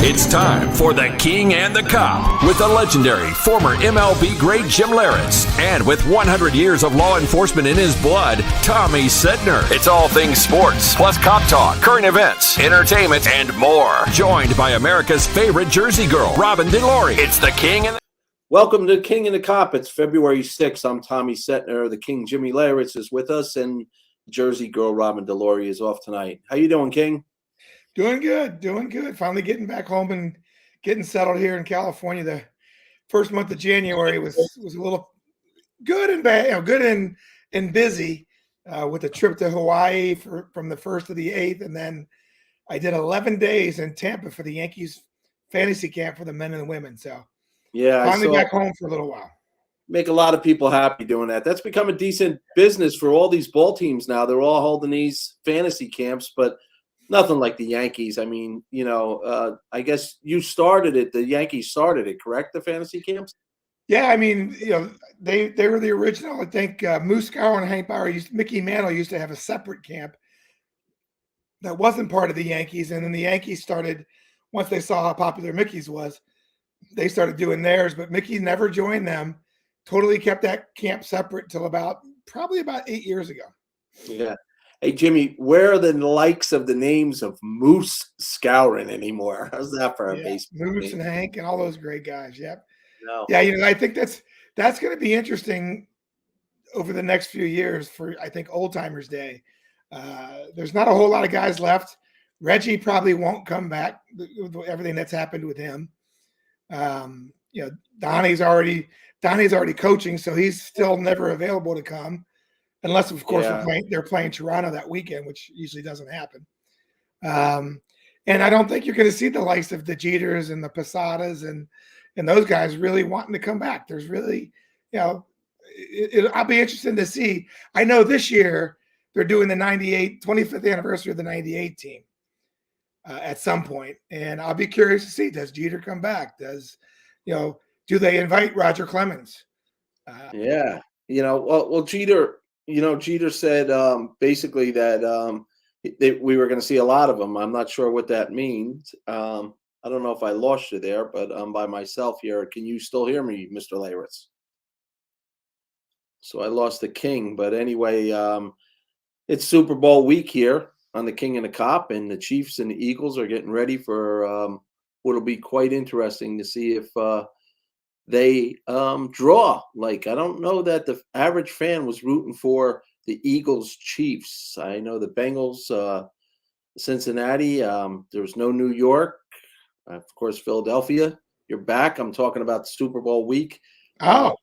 It's time for The King and the Cop with the legendary former MLB great Jim Leyritz. And with 100 years of law enforcement in his blood, Tommy Sedner. It's all things sports, plus cop talk, current events, entertainment, and more. Joined by America's favorite Jersey girl, Robin DeLory. It's The King and the Welcome to King and the Cop. It's February 6th. I'm Tommy Sedner. The King, Jimmy Leyritz, is with us, and Jersey girl Robin DeLory is off tonight. How you doing, King? Doing good. Finally getting back home and getting settled here in California. The first month of January was a little good and bad, good and busy with a trip to Hawaii from the 1st to the 8th. And then I did 11 days in Tampa for the Yankees fantasy camp for the men and the women. So yeah, finally back home for a little while. Make a lot of people happy doing that. That's become a decent business for all these ball teams now. They're all holding these fantasy camps, but nothing like the Yankees. I mean, I guess you started it. The Yankees started it, correct? The fantasy camps? Yeah, I mean, they were the original. I think Moose Gower and Hank Bauer, Mickey Mantle used to have a separate camp that wasn't part of the Yankees. And then the Yankees started, once they saw how popular Mickey's was, they started doing theirs. But Mickey never joined them, totally kept that camp separate until probably about 8 years ago. Yeah. Hey, Jimmy, where are the likes of the names of Moose Scourin anymore? How's that for a baseball Moose name? and Hank and all those great guys. Yep. No. Yeah, I think that's going to be interesting over the next few years for, I think, Old Timers Day. There's not a whole lot of guys left. Reggie probably won't come back with everything that's happened with him. Donnie's already coaching, so he's still never available to come. Unless, of course, they're playing Toronto that weekend, which usually doesn't happen. And I don't think you're going to see the likes of the Jeters and the Posadas and those guys really wanting to come back. There's really, I'll be interested to see. I know this year they're doing the 25th anniversary of the 98 team at some point. And I'll be curious to see, does Jeter come back? Do they invite Roger Clemens? Jeter – Jeter said basically that we were going to see a lot of them. I'm not sure what that means. I don't know if I lost you there, but I'm by myself here. Can you still hear me, Mr. Leyritz? So I lost the King. But anyway, it's Super Bowl week here on the King and the Cop, and the Chiefs and the Eagles are getting ready for what'll be quite interesting to see if they draw. Like, I don't know that the average fan was rooting for the Eagles Chiefs. I know the Bengals, Cincinnati. There was no New York. Of course, Philadelphia. You're back. I'm talking about Super Bowl week. Oh.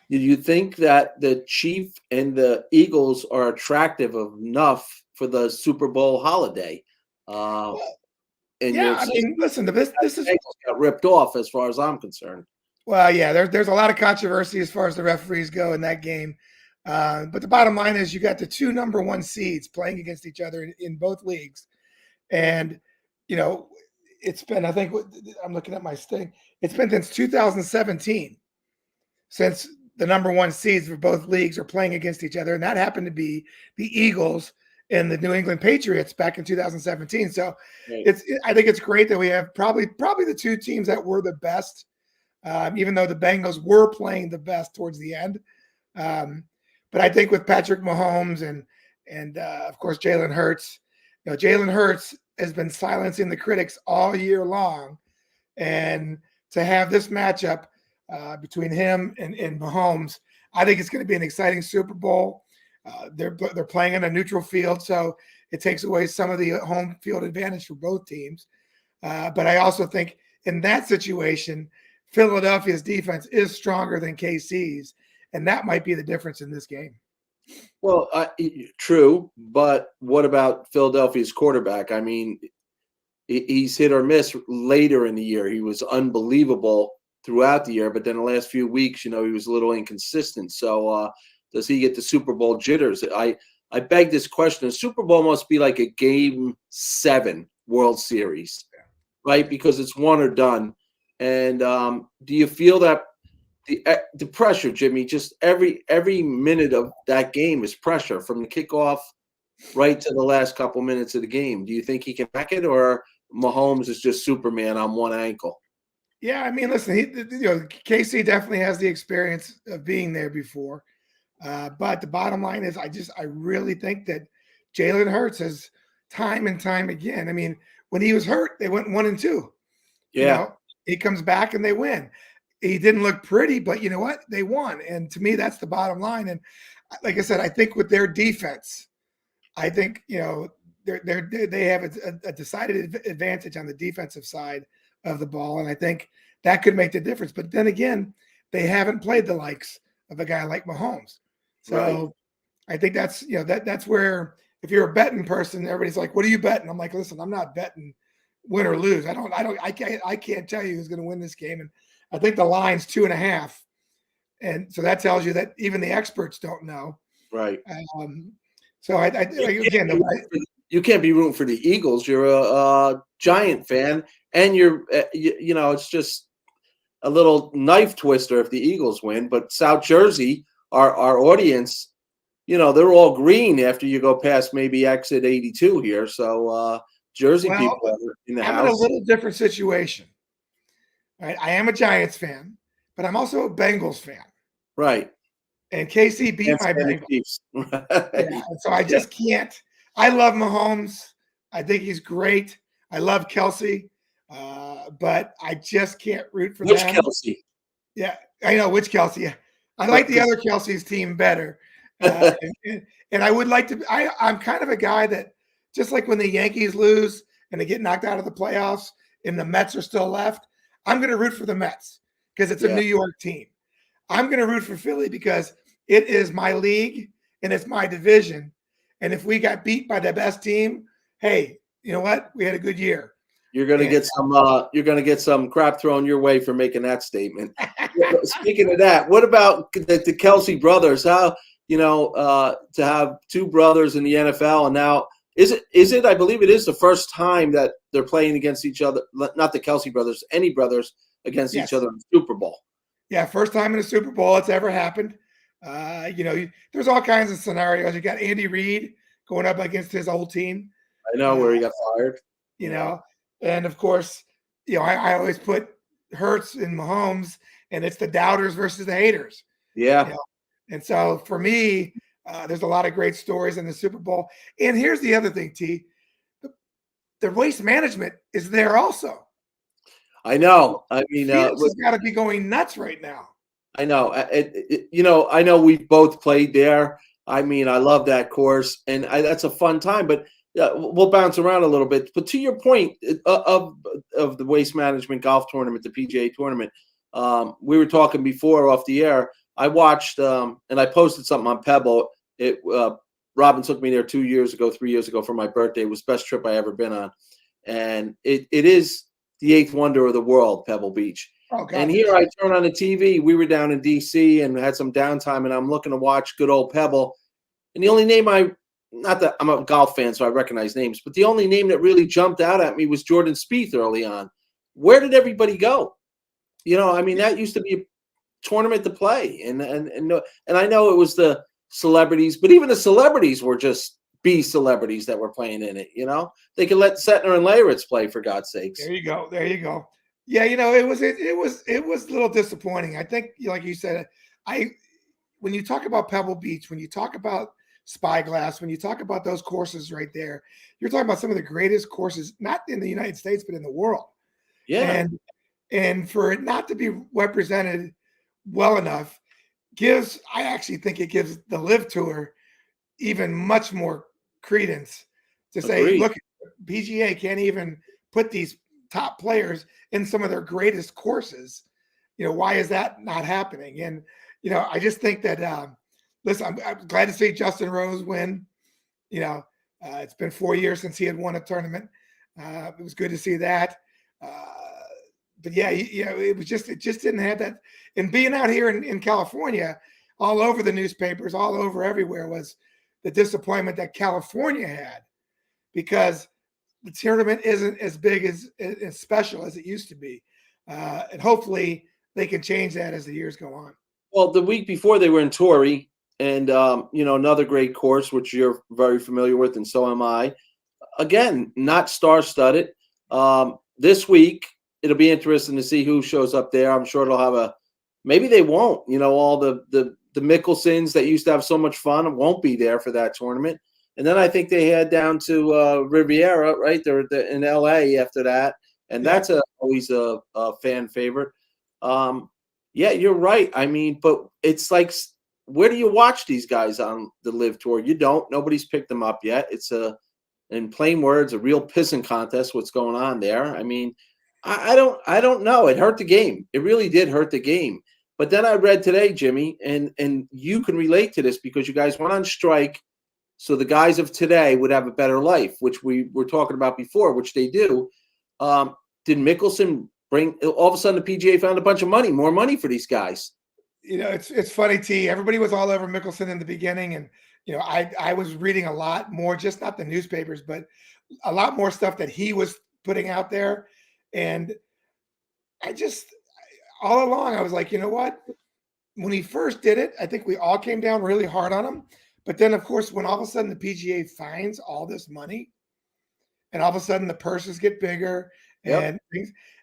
Do you think that the Chief and the Eagles are attractive enough for the Super Bowl holiday? Listen, this is got ripped off as far as I'm concerned. Well, yeah, there's a lot of controversy as far as the referees go in that game. But the bottom line is you got the two number one seeds playing against each other in both leagues. And, it's been, I think, I'm looking at my thing. It's been since 2017 since the number one seeds for both leagues are playing against each other. And that happened to be the Eagles and the New England Patriots back in 2017. So right. I think it's great that we have probably the two teams that were the best. Even though the Bengals were playing the best towards the end. But I think with Patrick Mahomes and of course, Jalen Hurts, Jalen Hurts has been silencing the critics all year long. And to have this matchup between him and Mahomes, I think it's going to be an exciting Super Bowl. They're playing in a neutral field, so it takes away some of the home field advantage for both teams. But I also think in that situation, Philadelphia's defense is stronger than KC's, and that might be the difference in this game. Well, true, but what about Philadelphia's quarterback? I mean, he's hit or miss later in the year. He was unbelievable throughout the year, but then the last few weeks, he was a little inconsistent. So does he get the Super Bowl jitters? I beg this question. The Super Bowl must be like a Game 7 World Series, right? Because it's one or done. And do you feel that the pressure, Jimmy, just every minute of that game is pressure from the kickoff right to the last couple minutes of the game? Do you think he can hack it, or Mahomes is just Superman on one ankle. Yeah, I mean, listen, KC definitely has the experience of being there before. But the bottom line is, I really think that Jalen Hurts has time and time again. I mean, when he was hurt, they went 1-2. Yeah. He comes back and they win. He didn't look pretty, but you know what? They won. And to me, that's the bottom line. And like I said, I think with their defense, I think, they have a decided advantage on the defensive side of the ball. And I think that could make the difference. But then again, they haven't played the likes of a guy like Mahomes. So Right. I think that's, that's where, if you're a betting person, everybody's like, what are you betting? I'm like, listen, I'm not betting win or lose. I can't tell you who's going to win this game. And I think the line's 2.5. And so that tells you that even the experts don't know. Right. So again, you can't be rooting for the Eagles. You're a Giant fan, and it's just a little knife twister if the Eagles win. But South Jersey, our audience, they're all green after you go past maybe exit 82 here. So Jersey people in the house. I'm in a little different situation. Right, I am a Giants fan, but I'm also a Bengals fan. Right. And KC beat my Bengals. Right. Yeah, so I just can't. I love Mahomes. I think he's great. I love Kelsey, but I just can't root for Which them. Kelsey? Yeah, I know which Kelsey. I like the other Kelsey's team better. And I would like to. I'm kind of a guy that, just like when the Yankees lose and they get knocked out of the playoffs and the Mets are still left, I'm going to root for the Mets because it's a New York team. I'm going to root for Philly because it is my league and it's my division. And if we got beat by the best team, hey, you know what? We had a good year. You're going to get some. You're going to get some crap thrown your way for making that statement. Speaking of that, what about the Kelsey brothers? How to have two brothers in the NFL, and now is it? I believe it is the first time that they're playing against each other. Not the Kelsey brothers, any brothers against each other in the Super Bowl. Yeah, first time in a Super Bowl it's ever happened. There's all kinds of scenarios. You got Andy Reid going up against his old team. I know where he got fired. And of course, I always put Hurts and Mahomes, and it's the doubters versus the haters. Yeah. And so for me, there's a lot of great stories in the Super Bowl. And here's the other thing, T. The waste management is there also. I know. I mean, it's got to be going nuts right now. I know. I know we've both played there. I mean, I love that course, and that's a fun time. But we'll bounce around a little bit. But to your point of the waste management golf tournament, the PGA tournament, we were talking before off the air. I watched, and I posted something on Pebble. Robin took me there 3 years ago for my birthday. It was the best trip I ever been on, and it is the eighth wonder of the world, Pebble Beach. Oh, God. And here I turn on the TV. We were down in D.C. and had some downtime, and I'm looking to watch good old Pebble. And the only name not that I'm a golf fan, so I recognize names, but the only name that really jumped out at me was Jordan Spieth early on. Where did everybody go? I mean, that used to be a tournament to play, and I know it was the celebrities, but even the celebrities were just B celebrities that were playing in it. They could let Setner and Leyritz play, for God's sakes. There you go. Yeah, it was a little disappointing. I think, like you said, when you talk about Pebble Beach, when you talk about Spyglass, when you talk about those courses right there, you're talking about some of the greatest courses, not in the United States, but in the world. Yeah. And for it not to be represented well enough I actually think it gives the Live Tour even much more credence to say, Agreed. Look, PGA can't even put these top players in some of their greatest courses. Why is that not happening? And, I just think that, listen, I'm glad to see Justin Rose win. It's been 4 years since he had won a tournament. It was good to see that. But yeah, it just didn't have that. And being out here in California, all over the newspapers, all over everywhere was the disappointment that California had, because the tournament isn't as big as special as it used to be. And hopefully they can change that as the years go on. Well, the week before they were in Torrey, and another great course, which you're very familiar with, and so am I. Again, not star-studded. This week, it'll be interesting to see who shows up there. I'm sure it'll have maybe they won't. All the Mickelsons that used to have so much fun won't be there for that tournament. And then I think they head down to Riviera, right? They're in LA after that. And that's always a fan favorite. Yeah, you're right. I mean, but it's like, where do you watch these guys on the Live Tour? You don't. Nobody's picked them up yet. It's in plain words, a real pissing contest. What's going on there? I mean, I don't know. It hurt the game. It really did hurt the game. But then I read today, Jimmy, and you can relate to this because you guys went on strike, so the guys of today would have a better life, which we were talking about before, which they do. Did Mickelson bring all of a sudden the PGA found a bunch of money, more money for these guys? It's funny, T. Everybody was all over Mickelson in the beginning, and I was reading a lot more, just not the newspapers, but a lot more stuff that he was putting out there. And all along, I was like, you know what? When he first did it, I think we all came down really hard on him. But then, of course, when all of a sudden the PGA finds all this money, and all of a sudden the purses get bigger, and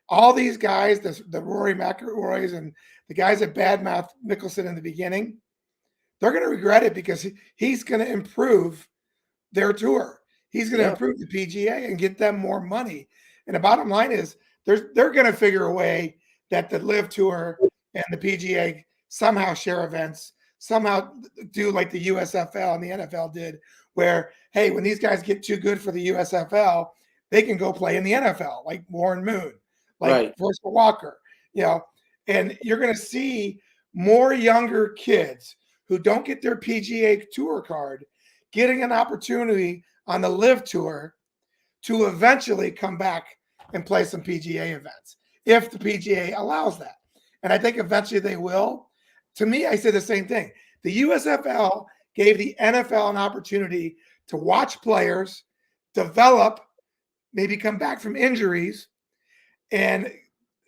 all these guys, the Rory McIlroys and the guys that badmouth Mickelson in the beginning, they're going to regret it because he's going to improve their tour. He's going to improve the PGA and get them more money. And the bottom line is they're going to figure a way that the Live Tour and the PGA somehow share events, somehow do like the USFL and the NFL did, where, hey, when these guys get too good for the USFL, they can go play in the NFL, like Warren Moon, like Herschel Walker, and you're going to see more younger kids who don't get their PGA Tour card getting an opportunity on the Live Tour to eventually come back and play some PGA events, if the PGA allows that. And I think eventually they will. To me, I say the same thing. The USFL gave the NFL an opportunity to watch players develop, maybe come back from injuries, and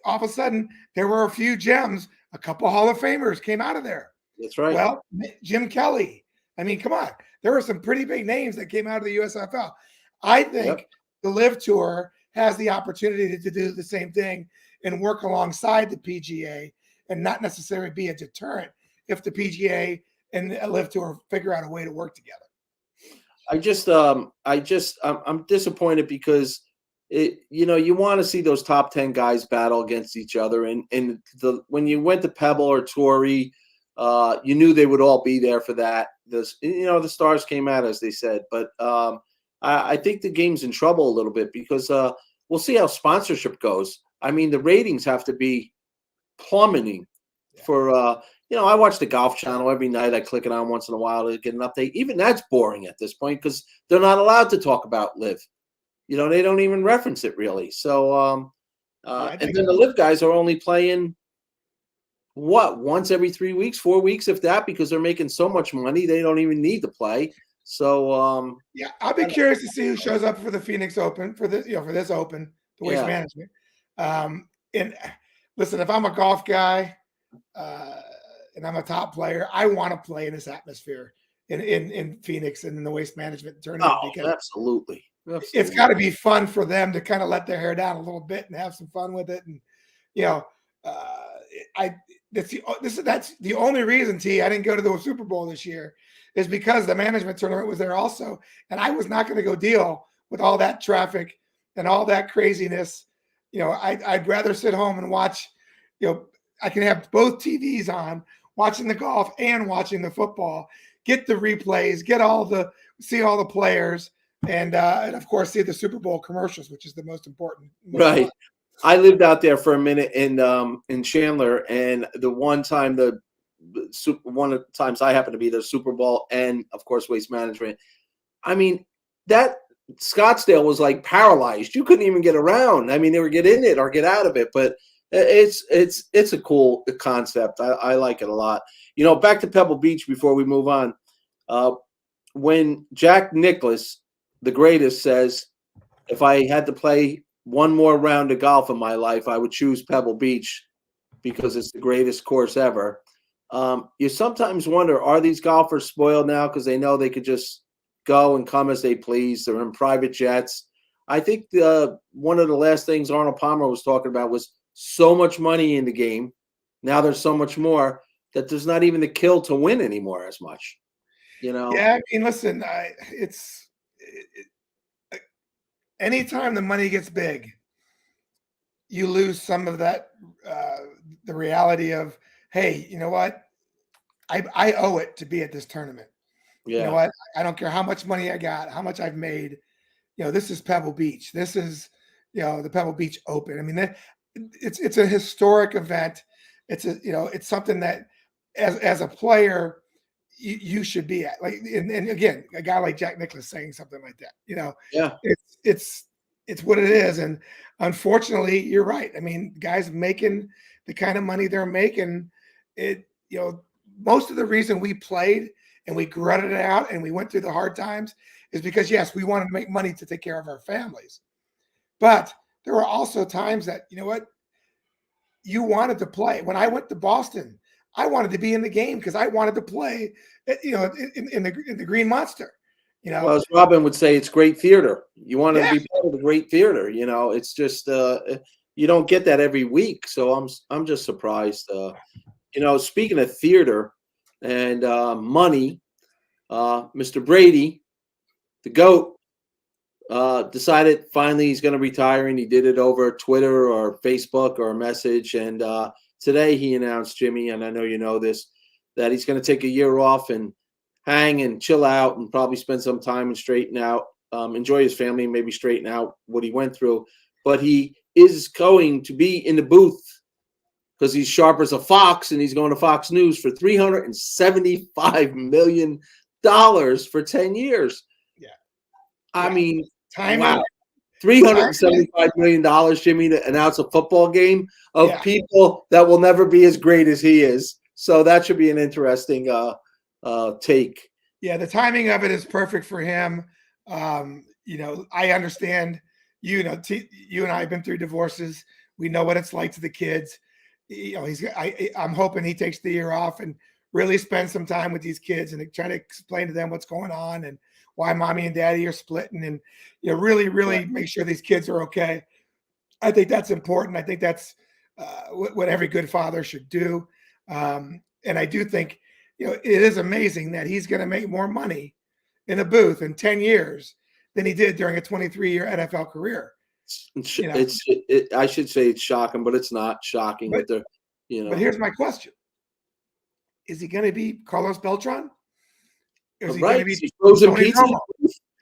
all of a sudden there were a few gems. A couple Hall of Famers came out of there. That's right. Well, Jim Kelly. I mean, come on. There were some pretty big names that came out of the USFL. I think the Live Tour has the opportunity to do the same thing and work alongside the PGA and not necessarily be a deterrent if the PGA and the Live Tour figure out a way to work together. I'm disappointed because you want to see those top 10 guys battle against each other. And when you went to Pebble or Torrey, you knew they would all be there for that. The stars came out, as they said, but I think the game's in trouble a little bit because we'll see how sponsorship goes. I mean, the ratings have to be plummeting for, I watch the Golf Channel every night. I click it on once in a while to get an update. Even that's boring at this point because they're not allowed to talk about Live. They don't even reference it really. So, and then the Live guys are only playing once every 3 weeks, 4 weeks, if that, because they're making so much money they don't even need to play. So I'll be curious to see who shows up for the Phoenix Open for this Open, the Waste Management. And listen, if I'm a golf guy and I'm a top player, I want to play in this atmosphere in Phoenix and in the Waste Management tournament. Because absolutely. It's got to be fun for them to kind of let their hair down a little bit and have some fun with it. And that's the only reason, T, I didn't go to the Super Bowl this year, is because the management tournament was there also, and I was not going to go deal with all that traffic and all that craziness. I'd rather sit home and watch. I can have both TVs on, watching the golf and watching the football. Get the replays, see all the players, and of course see the Super Bowl commercials, which is the most important. Right. I lived out there for a minute in Chandler, and the one of the times I happened to be there, Super Bowl and of course Waste Management. I mean, that Scottsdale was like paralyzed. You couldn't even get around. I mean, they would get in it or get out of it, but it's a cool concept. I like it a lot. Back to Pebble Beach before we move on. When Jack Nicklaus, the greatest, says, if I had to play one more round of golf in my life, I would choose Pebble Beach because it's the greatest course ever. You sometimes wonder, are these golfers spoiled now because they know they could just go and come as they please? They're in private jets. I think one of the last things Arnold Palmer was talking about was so much money in the game. Now there's so much more that there's not even the kill to win anymore as much. Yeah, I mean, listen, anytime the money gets big, you lose some of that, the reality of, hey, you know what? I owe it to be at this tournament. Yeah. You know what? I don't care how much money I got, how much I've made. This is Pebble Beach. This is, the Pebble Beach Open. I mean, it's a historic event. It's something that as a player, you should be at. Like, and again, a guy like Jack Nicklaus saying something like that. Yeah. It's what it is. And unfortunately, you're right. I mean, guys making the kind of money they're making, most of the reason we played and we grunted it out and we went through the hard times is because, yes, we wanted to make money to take care of our families. But there were also times that, you wanted to play. When I went to Boston, I wanted to be in the game because I wanted to play, in the Green Monster. Well, as Robin would say, it's great theater. You want to be part of the great theater. It's just you don't get that every week. So I'm just surprised. Speaking of theater and money, Mr. Brady, the GOAT, decided finally he's going to retire, and he did it over Twitter or Facebook or a message. And today he announced, Jimmy, and I know you know this, that he's going to take a year off and hang and chill out and probably spend some time and straighten out, enjoy his family, and maybe straighten out what he went through. But he is going to be in the booth because he's sharp as a fox, and he's going to Fox News for $375 million for 10 years. Yeah. I mean, time wow. $375 million, Jimmy, to announce a football game of people that will never be as great as he is. So that should be an interesting take. Yeah, the timing of it is perfect for him. I understand. You and I have been through divorces. We know what it's like to the kids. I'm hoping he takes the year off and really spend some time with these kids and try to explain to them what's going on and why mommy and daddy are splitting, and really make sure these kids are okay. I think that's important. I think that's what every good father should do. And I do think it is amazing that he's going to make more money in a booth in 10 years than he did during a 23-year NFL career. I should say it's shocking, but it's not shocking. But here's my question: is he going to be Carlos Beltran? Or is he going to be frozen pizza?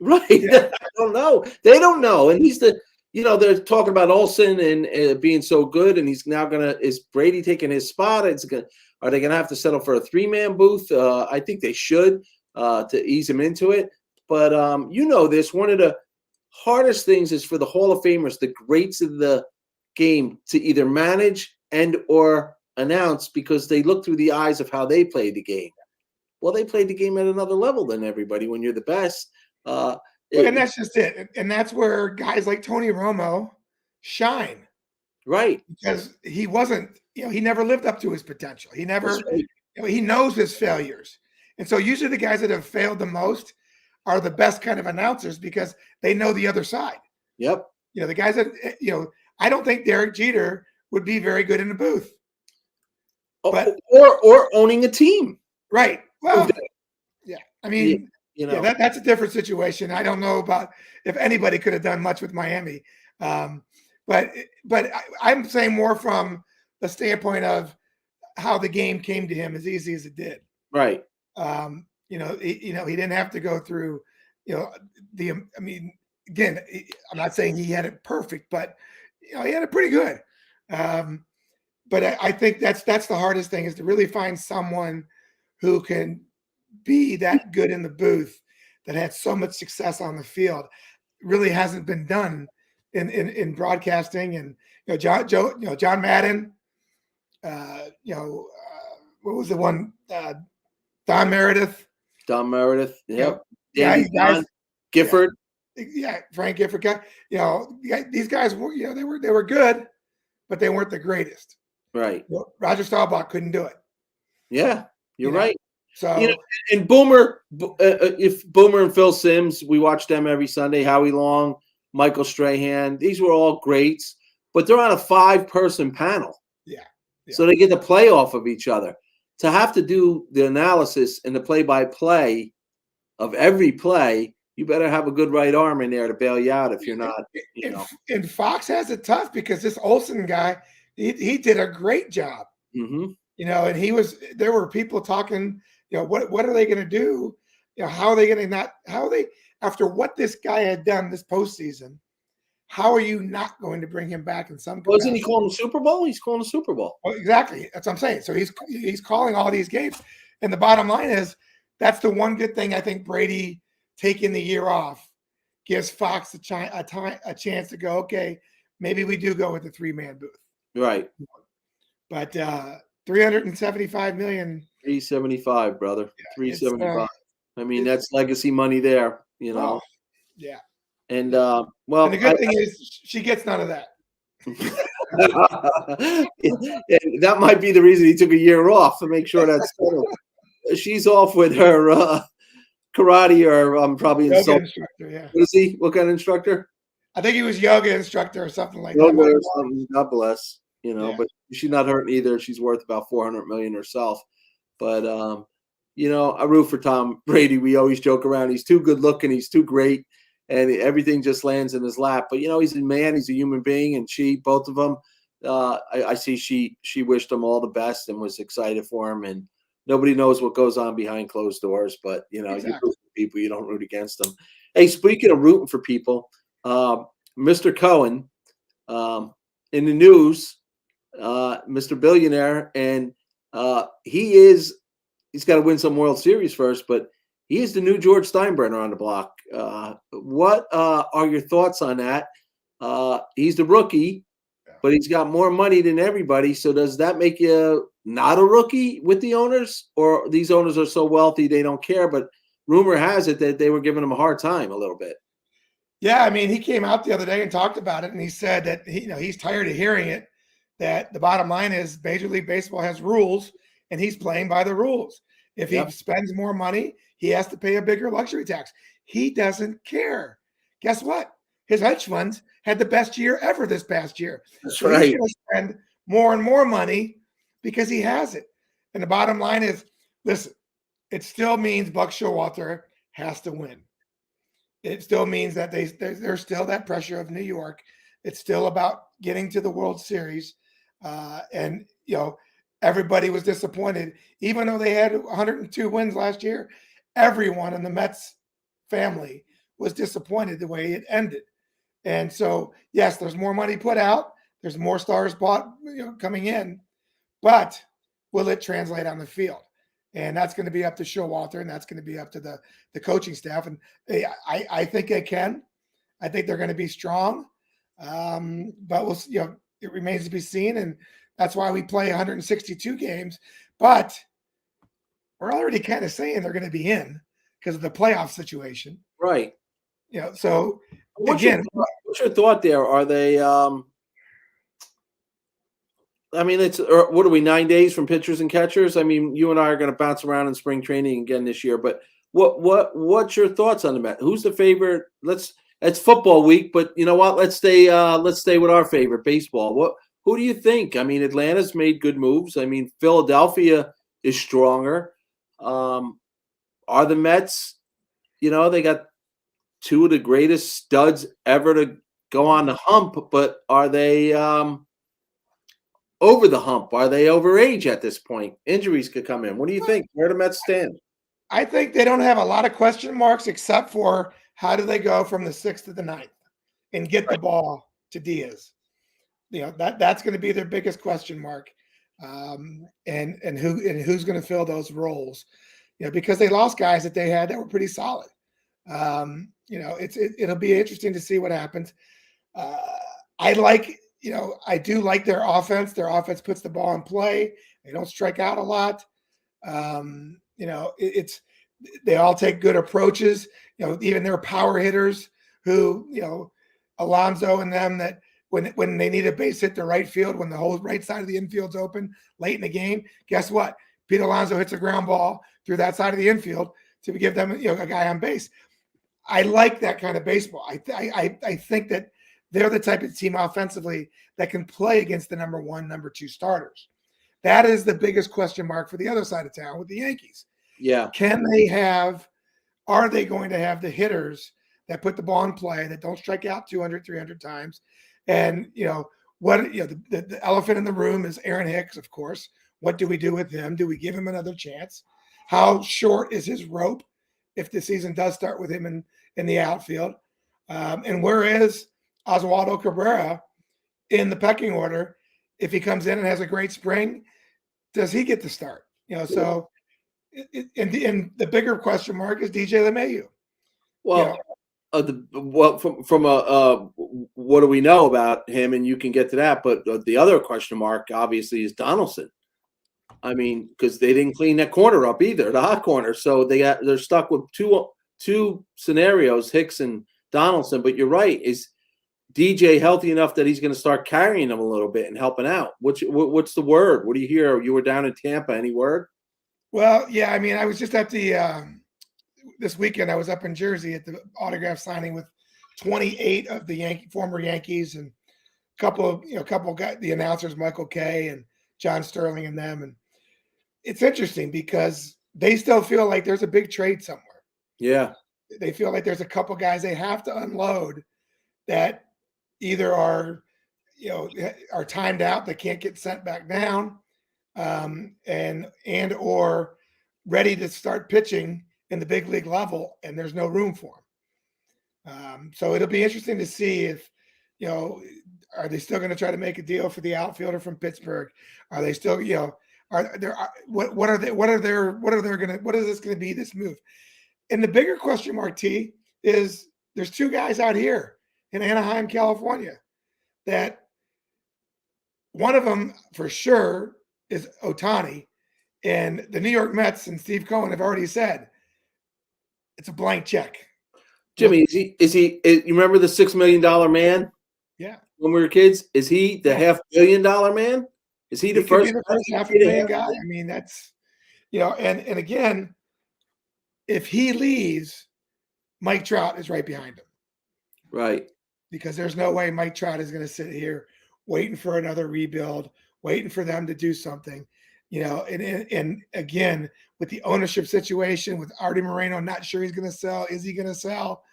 Right? Yeah. I don't know. They don't know, and he's the. They're talking about Olsen and being so good, and he's now is Brady taking his spot? Are they gonna have to settle for a 3-man booth? I think they should to ease him into it. But this, one of the hardest things is for the Hall of Famers, the greats of the game, to either manage and or announce, because they look through the eyes of how they played the game. Well, they played the game at another level than everybody when you're the best. And that's just it. And that's where guys like Tony Romo shine. Right. Because he wasn't, he never lived up to his potential. He never, he knows his failures. And so usually the guys that have failed the most are the best kind of announcers because they know the other side. Yep. The guys that, I don't think Derek Jeter would be very good in the booth. But or owning a team. Right. Well, yeah. I mean, that's a different situation. I don't know about if anybody could have done much with Miami. But I'm saying more from the standpoint of how the game came to him as easy as it did. Right. He didn't have to go through, again, I'm not saying he had it perfect, but he had it pretty good. But I think that's the hardest thing, is to really find someone who can be that good in the booth, that had so much success on the field. Really hasn't been done in broadcasting. And John Madden, what was the one? Don Meredith. Yep. Guys, Gifford. Yeah, Frank Gifford. These guys were, they were good, but they weren't the greatest. Right. Roger Staubach couldn't do it. Yeah, you're right. So, and Boomer, if Boomer and Phil Simms, we watch them every Sunday. Howie Long, Michael Strahan. These were all greats, but they're on a 5-person panel. Yeah. So they get to play off of each other. To have to do the analysis and the play-by-play of every play, you better have a good right arm in there to bail you out if you're not, And Fox has it tough because this Olsen guy, he did a great job. Mm-hmm. And there were people talking, what are they going to do? How are they going to after what this guy had done this postseason, how are you not going to bring him back in some capacity? Wasn't he calling the Super Bowl? He's calling the Super Bowl. Oh, exactly. That's what I'm saying. So he's calling all these games. And the bottom line is that's the one good thing I think Brady taking the year off gives Fox a chance to go, okay, maybe we do go with the 3-man booth. Right. But 375 million. 375, brother. Yeah, 375. I mean, that's legacy money there, Oh, yeah. And and the good thing is she gets none of that. And that might be the reason he took a year off to make sure that's settled. She's off with her karate or probably yoga instructor. Yeah. What is he? What kind of instructor? I think he was yoga instructor or something like Yoga that. or something. God bless. Yeah. But she's not hurting either. She's worth about $400 million herself. But I root for Tom Brady. We always joke around. He's too good looking. He's too great, and everything just lands in his lap. But he's a man. He's a human being, and both of them. I see she wished him all the best and was excited for him. And nobody knows what goes on behind closed doors. But Exactly. You root for people. You don't root against them. Hey, speaking of rooting for people, Mr. Cohen, in the news, Mr. Billionaire, and he's got to win some World Series first, but he is the new George Steinbrenner on the block. What are your thoughts on that? He's the rookie, but he's got more money than everybody. So does that make you not a rookie with the owners, or these owners are so wealthy they don't care? But rumor has it that they were giving him a hard time a little bit. Yeah, I mean, he came out the other day and talked about it, and he said that he's tired of hearing it. That the bottom line is Major League Baseball has rules, and he's playing by the rules. If he spends more money, he has to pay a bigger luxury tax. He doesn't care. Guess what? His hedge funds had the best year ever this past year. That's so right. He's going to spend more and more money because he has it. And the bottom line is, listen, it still means Buck Showalter has to win. It still means that there's still that pressure of New York. It's still about getting to the World Series. And everybody was disappointed. Even though they had 102 wins last year, everyone in the Mets family was disappointed the way it ended. And so, yes, there's more money put out. There's more stars bought, coming in. But will it translate on the field? And that's going to be up to Showalter, and that's going to be up to the coaching staff. And I think they can. I think they're going to be strong. But we'll, it remains to be seen. And that's why we play 162 games. But we're already kind of saying they're going to be in because of the playoff situation. Right. So what's your thought there? Are they it's what are we, 9 days from pitchers and catchers? I mean, you and I are going to bounce around in spring training again this year, but what's your thoughts on the Mets? Who's the favorite? It's football week, but you know what? Let's stay with our favorite, baseball. Who do you think? I mean, Atlanta's made good moves. I mean, Philadelphia is stronger. Are the Mets, they got two of the greatest studs ever to go on the hump, but are they over the hump? Are they over age at this point? Injuries could come in. What do you think? Where do the Mets stand? I think they don't have a lot of question marks except for how do they go from the 6th to the 9th and get the ball to Diaz. That's going to be their biggest question mark. And who's going to fill those roles? Because they lost guys that they had that were pretty solid. It'll be interesting to see what happens. I do like their offense. Their offense puts the ball in play. They don't strike out a lot. They all take good approaches. Even their power hitters who, Alonso and them, that when they need a base hit to right field, when the whole right side of the infield's open late in the game, guess what? Pete Alonso hits a ground ball through that side of the infield to give them, a guy on base. I like that kind of baseball. I think that they're the type of team offensively that can play against the number one, number two starters. That is the biggest question mark for the other side of town with the Yankees. Yeah. Are they going to have the hitters that put the ball in play, that don't strike out 200, 300 times? And, the elephant in the room is Aaron Hicks, of course. What do we do with him? Do we give him another chance? How short is his rope if the season does start with him in the outfield? And where is Oswaldo Cabrera in the pecking order? If he comes in and has a great spring, does he get the start? So and the bigger question mark is DJ LeMahieu. Well, from what do we know about him? And you can get to that, but the other question mark obviously is Donaldson. I mean, because they didn't clean that corner up either, the hot corner. So they're stuck with two scenarios, Hicks and Donaldson. But you're right, is DJ healthy enough that he's going to start carrying them a little bit and helping out? What's the word? What do you hear? You were down in Tampa. Any word? Well, yeah. I mean, I was just at this weekend. I was up in Jersey at the autograph signing with 28 of the former Yankees and a couple guys, the announcers, Michael Kay and John Sterling and them. And it's interesting because they still feel like there's a big trade somewhere. Yeah. They feel like there's a couple guys they have to unload that either are timed out, they can't get sent back down, or ready to start pitching in the big league level, and there's no room for them. So it'll be interesting to see if, are they still going to try to make a deal for the outfielder from Pittsburgh? Are they still, what is this going to be, this move? And the bigger question mark, T, is there's two guys out here in Anaheim, California, that one of them for sure is Ohtani, and the New York Mets and Steve Cohen have already said it's a blank check. Jimmy, you remember the $6 million man? Yeah. When we were kids, is he the $500 million man? Is he the first $500 million guy? I mean, that's, and again, if he leaves, Mike Trout is right behind him. Right. Because there's no way Mike Trout is going to sit here waiting for another rebuild, waiting for them to do something, and again, with the ownership situation, with Artie Moreno, not sure he's going to sell. Is he going to sell?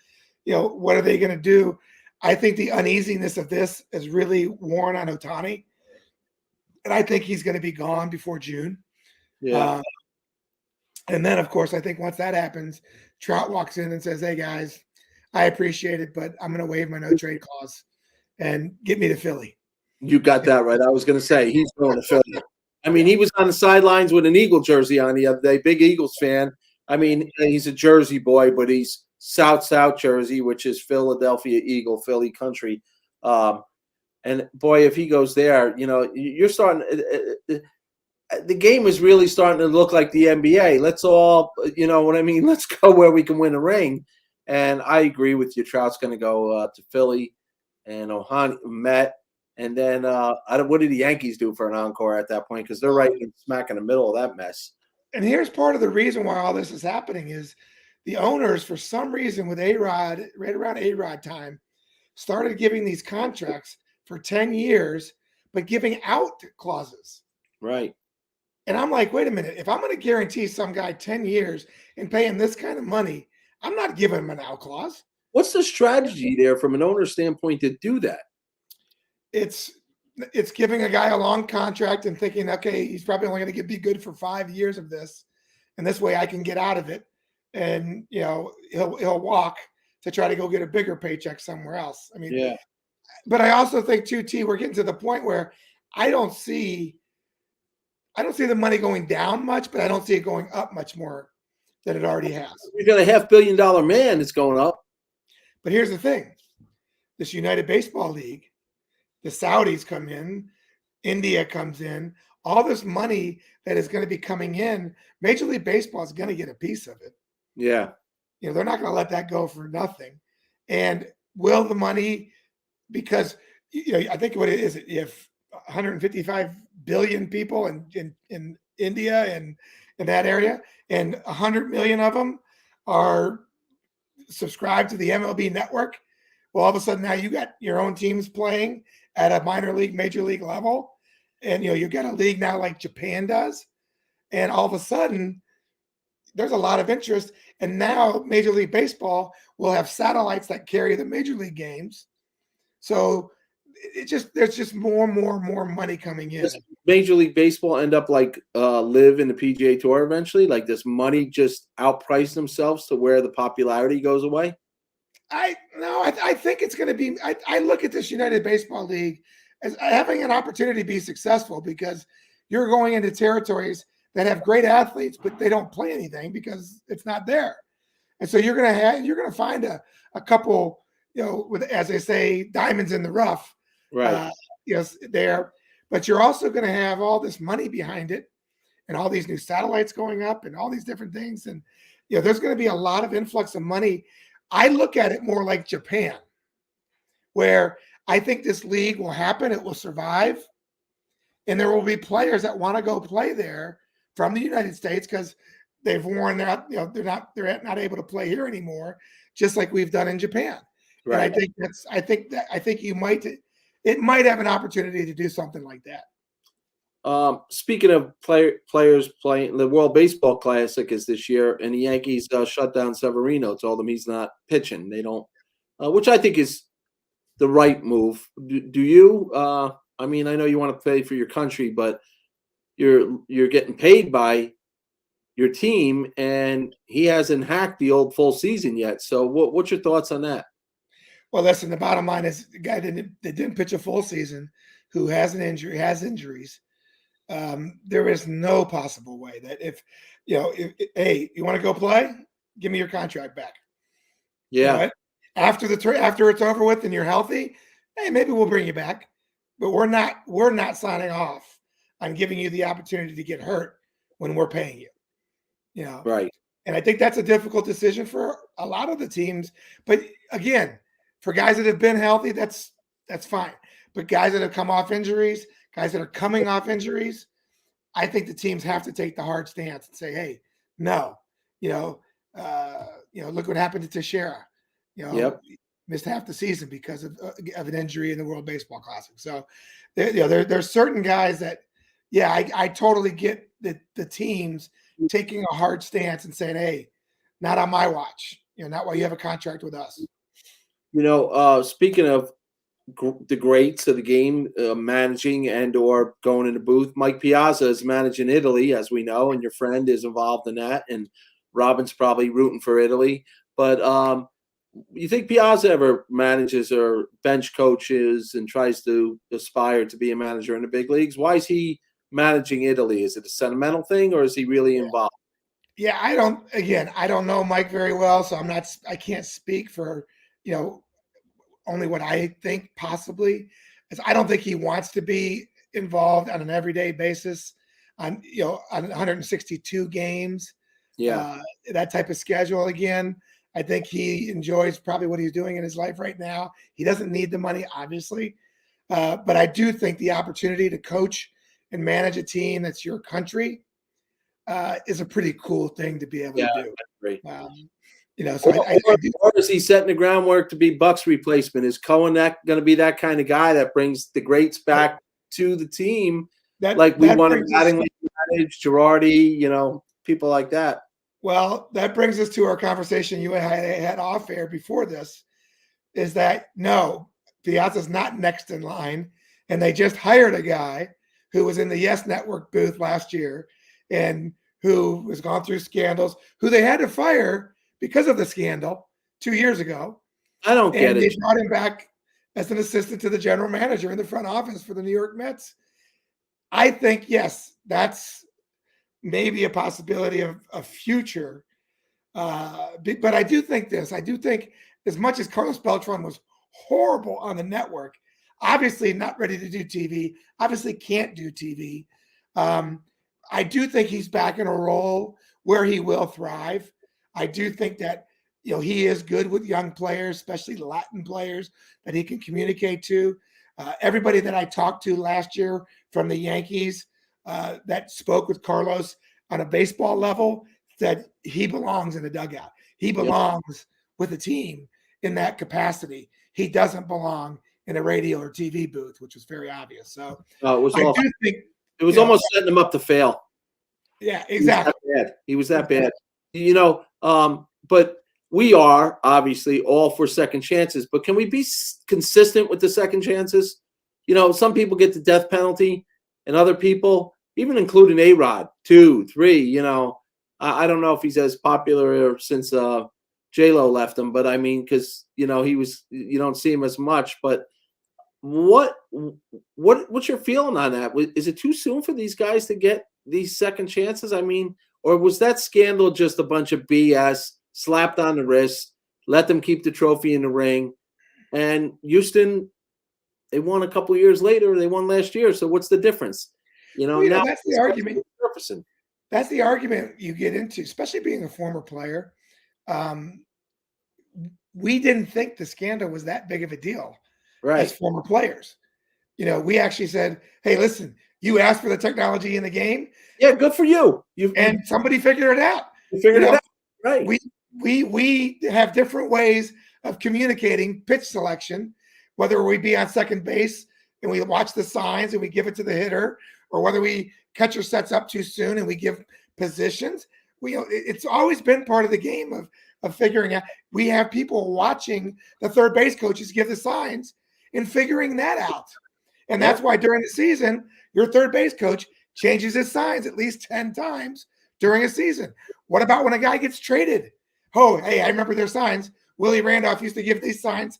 What are they going to do? I think the uneasiness of this is really worn on Ohtani, and I think he's going to be gone before June. Yeah. And then, of course, I think once that happens, Trout walks in and says, "Hey guys, I appreciate it, but I'm going to waive my no trade clause and get me to Philly." You got that right. I was going to say he's going to Philly. I mean, he was on the sidelines with an Eagle jersey on the other day. Big Eagles fan. I mean, he's a Jersey boy, but he's South Jersey, which is Philadelphia Eagle, Philly country. And boy, if he goes there, you're starting. The game is really starting to look like the NBA. Let's all, what I mean? Let's go where we can win a ring. And I agree with you. Trout's going to go to Philly, and Ohtani, Met. And then what did the Yankees do for an encore at that point? Because they're right smack in the middle of that mess. And here's part of the reason why all this is happening is the owners, for some reason, with A-Rod, right around A-Rod time, started giving these contracts for 10 years, but giving out clauses. Right. And I'm like, wait a minute. If I'm going to guarantee some guy 10 years and pay him this kind of money, I'm not giving him an out clause. What's the strategy there from an owner standpoint to do that? It's giving a guy a long contract and thinking, okay, he's probably only going to be good for 5 years of this, and this way I can get out of it, and he'll walk to try to go get a bigger paycheck somewhere else. I mean, yeah. But I also think too, T, we're getting to the point where I don't see the money going down much, but I don't see it going up much more than it already has. You got a $500 million man that's going up. But here's the thing: this United Baseball League. The Saudis come in, India comes in, all this money that is going to be coming in, Major League Baseball is going to get a piece of it. Yeah. They're not going to let that go for nothing. And will the money, because, I think what it is, if 155 billion people in India and in that area, and 100 million of them are subscribe to the MLB network, well, all of a sudden now you got your own teams playing at a minor league, major league level. And, you get a league now like Japan does. And all of a sudden, there's a lot of interest. And now Major League Baseball will have satellites that carry the major league games. So there's just more money coming in. Does Major League Baseball end up like live in the PGA Tour eventually? Like, does money just outprice themselves to where the popularity goes away? I think it's going to be. I look at this United Baseball League as having an opportunity to be successful because you're going into territories that have great athletes, but they don't play anything because it's not there. And so you're going to find a couple, with, as they say, diamonds in the rough, right? There, but you're also going to have all this money behind it, and all these new satellites going up, and all these different things, and there's going to be a lot of influx of money. I look at it more like Japan, where I think this league will happen. It will survive. And there will be players that want to go play there from the United States because they've worn out, they're not able to play here anymore, just like we've done in Japan. Right. And I think it might have an opportunity to do something like that. Speaking of players playing, the World Baseball Classic is this year, and the Yankees shut down Severino, told him he's not pitching. They don't, which I think is the right move. Do you? I mean, I know you want to play for your country, but you're getting paid by your team, and he hasn't hacked the old full season yet. So, what's your thoughts on that? Well, listen, the bottom line is the guy that didn't pitch a full season, who has an injury, has injuries. There is no possible way that if hey, you want to go play, give me your contract back. Yeah. After it's over with and you're healthy, hey, maybe we'll bring you back. But we're not signing off on giving you the opportunity to get hurt when we're paying you. Right. And I think that's a difficult decision for a lot of the teams. But again, for guys that have been healthy, that's fine. But guys that have come off injuries, guys that are coming off injuries, I think the teams have to take the hard stance and say, hey, no, look what happened to Teixeira. Yep. Missed half the season because of an injury in the World Baseball Classic. So there's certain guys that, I totally get the teams taking a hard stance and saying, hey, not on my watch, not while you have a contract with us. Speaking of the greats of the game, managing and or going in the booth, Mike Piazza is managing Italy, as we know, and your friend is involved in that, and Robin's probably rooting for Italy. But you think Piazza ever manages or bench coaches and tries to aspire to be a manager in the big leagues? Why is he managing Italy? Is it a sentimental thing, or is he really involved? Yeah, I don't know Mike very well, so I can't speak for, only what I think possibly. I don't think he wants to be involved on an everyday basis on 162 games. Yeah. That type of schedule again. I think he enjoys probably what he's doing in his life right now. He doesn't need the money, obviously. But I do think the opportunity to coach and manage a team that's your country is a pretty cool thing to be able to do. Great. Or is he setting the groundwork to be Buck's replacement? Is Cohen going to be that kind of guy that brings the greats back to the team? We want to manage Girardi, people like that. Well, that brings us to our conversation you had off air before this, is that no, Piazza's not next in line. And they just hired a guy who was in the Yes Network booth last year and who has gone through scandals, who they had to fire because of the scandal 2 years ago. I don't get it. They brought him back as an assistant to the general manager in the front office for the New York Mets. I think, yes, that's maybe a possibility of a future. But I do think this. I do think as much as Carlos Beltran was horrible on the network, obviously not ready to do TV, obviously can't do TV. I do think he's back in a role where he will thrive. I do think that he is good with young players, especially Latin players that he can communicate to. Everybody that I talked to last year from the Yankees that spoke with Carlos on a baseball level said he belongs in the dugout. He belongs with a team in that capacity, he doesn't belong in a radio or TV booth, which was very obvious. So it was I awful. do think It was almost setting him up to fail. Yeah, exactly. He was that bad. But we are obviously all for second chances. But can we be consistent with the second chances? Some people get the death penalty, and other people, even including A-Rod, 2, 3. I don't know if he's as popular since J-Lo left him, but I mean, because he was, you don't see him as much. But what's your feeling on that? Is it too soon for these guys to get these second chances? I mean, or was that scandal just a bunch of BS slapped on the wrist, let them keep the trophy in the ring? And Houston, they won a couple of years later. They won last year. So what's the difference? Now that's the argument. Surfacing. That's the argument you get into, especially being a former player. We didn't think the scandal was that big of a deal as former players. We actually said, hey, listen, you asked for the technology in the game. Yeah, good for you. And somebody figured it out. You figured it out. Right. We have different ways of communicating pitch selection, whether we be on second base and we watch the signs and we give it to the hitter, or whether we catcher sets up too soon and we give positions. It's always been part of the game of figuring out. We have people watching the third base coaches give the signs and figuring that out. And that's why during the season, your third base coach changes his signs at least 10 times during a season. What about when a guy gets traded? Oh, hey, I remember their signs. Willie Randolph used to give these signs.